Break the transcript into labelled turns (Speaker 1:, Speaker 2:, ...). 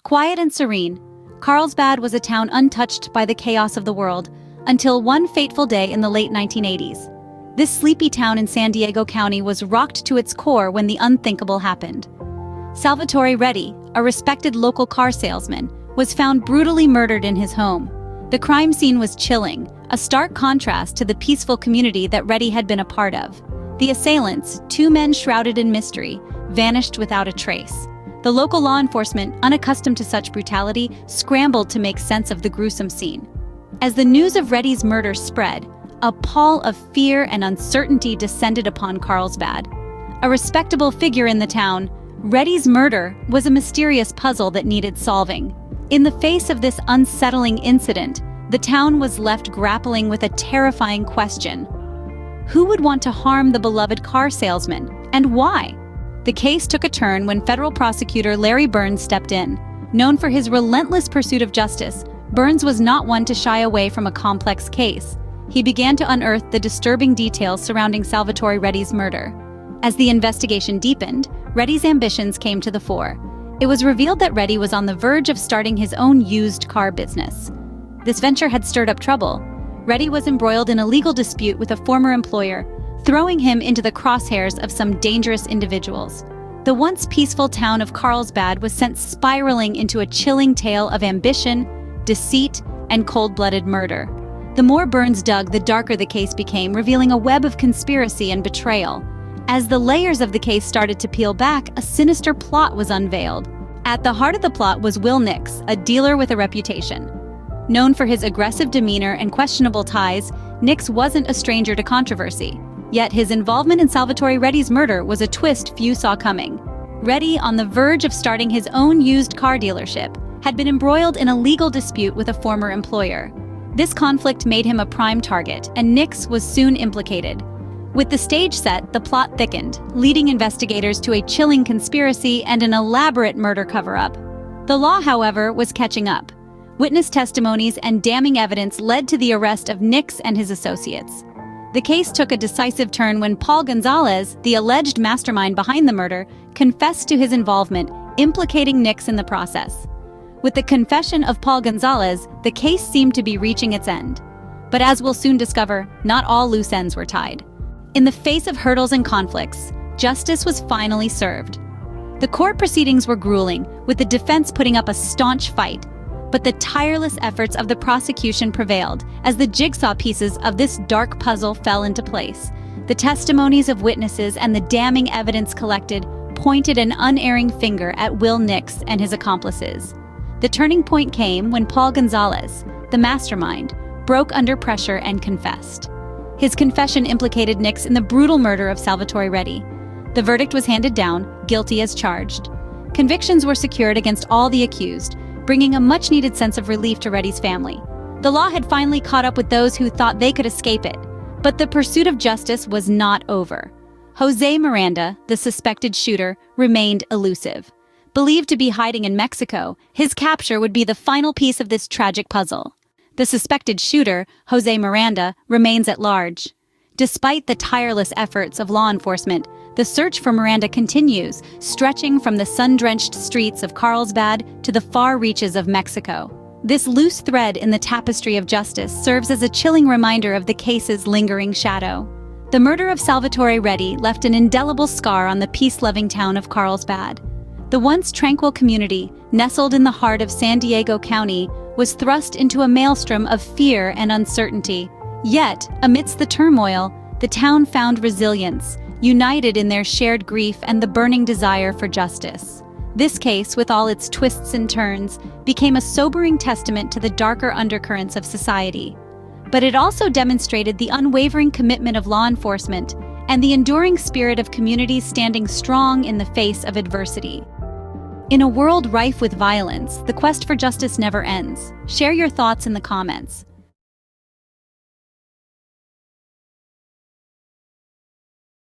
Speaker 1: Quiet and serene, Carlsbad was a town untouched by the chaos of the world until one fateful day in the late 1980s. This sleepy town in San Diego County was rocked to its core when the unthinkable happened. Salvatore Retti, a respected local car salesman, was found brutally murdered in his home. The crime scene was chilling, a stark contrast to the peaceful community that Retti had been a part of. The assailants, two men shrouded in mystery, vanished without a trace. The local law enforcement, unaccustomed to such brutality, scrambled to make sense of the gruesome scene. As the news of Retti's murder spread, a pall of fear and uncertainty descended upon Carlsbad. A respectable figure in the town, Retti's murder was a mysterious puzzle that needed solving. In the face of this unsettling incident, the town was left grappling with a terrifying question. Who would want to harm the beloved car salesman, and why? The case took a turn when federal prosecutor Larry Burns stepped in. Known for his relentless pursuit of justice, Burns was not one to shy away from a complex case. He began to unearth the disturbing details surrounding Salvatore Retti's murder. As the investigation deepened, Retti's ambitions came to the fore. It was revealed that Retti was on the verge of starting his own used car business. This venture had stirred up trouble. Retti was embroiled in a legal dispute with a former employer, throwing him into the crosshairs of some dangerous individuals. The once peaceful town of Carlsbad was sent spiraling into a chilling tale of ambition, deceit, and cold-blooded murder. The more Burns dug, the darker the case became, revealing a web of conspiracy and betrayal. As the layers of the case started to peel back, a sinister plot was unveiled. At the heart of the plot was Will Nix, a dealer with a reputation. Known for his aggressive demeanor and questionable ties, Nix wasn't a stranger to controversy. Yet his involvement in Salvatore Retti's murder was a twist few saw coming. Retti, on the verge of starting his own used car dealership, had been embroiled in a legal dispute with a former employer. This conflict made him a prime target, and Nix was soon implicated. With the stage set, the plot thickened, leading investigators to a chilling conspiracy and an elaborate murder cover-up. The law, however, was catching up. Witness testimonies and damning evidence led to the arrest of Nix and his associates. The case took a decisive turn when Paul Gonzalez, the alleged mastermind behind the murder, confessed to his involvement, implicating Nix in the process. With the confession of Paul Gonzalez, the case seemed to be reaching its end. But as we'll soon discover, not all loose ends were tied. In the face of hurdles and conflicts, justice was finally served. The court proceedings were grueling, with the defense putting up a staunch fight, but the tireless efforts of the prosecution prevailed as the jigsaw pieces of this dark puzzle fell into place. The testimonies of witnesses and the damning evidence collected pointed an unerring finger at Will Nix and his accomplices. The turning point came when Paul Gonzalez, the mastermind, broke under pressure and confessed. His confession implicated Nix in the brutal murder of Salvatore Retti. The verdict was handed down, guilty as charged. Convictions were secured against all the accused, bringing a much-needed sense of relief to Retti's family. The law had finally caught up with those who thought they could escape it. But the pursuit of justice was not over. Jose Miranda, the suspected shooter, remained elusive. Believed to be hiding in Mexico, his capture would be the final piece of this tragic puzzle. The suspected shooter, Jose Miranda, remains at large. Despite the tireless efforts of law enforcement, the search for Miranda continues, stretching from the sun-drenched streets of Carlsbad to the far reaches of Mexico. This loose thread in the tapestry of justice serves as a chilling reminder of the case's lingering shadow. The murder of Salvatore Retti left an indelible scar on the peace-loving town of Carlsbad. The once tranquil community, nestled in the heart of San Diego County, was thrust into a maelstrom of fear and uncertainty. Yet, amidst the turmoil, the town found resilience, united in their shared grief and the burning desire for justice. This case, with all its twists and turns, became a sobering testament to the darker undercurrents of society. But it also demonstrated the unwavering commitment of law enforcement and the enduring spirit of communities standing strong in the face of adversity. In a world rife with violence, the quest for justice never ends. Share your thoughts in the comments.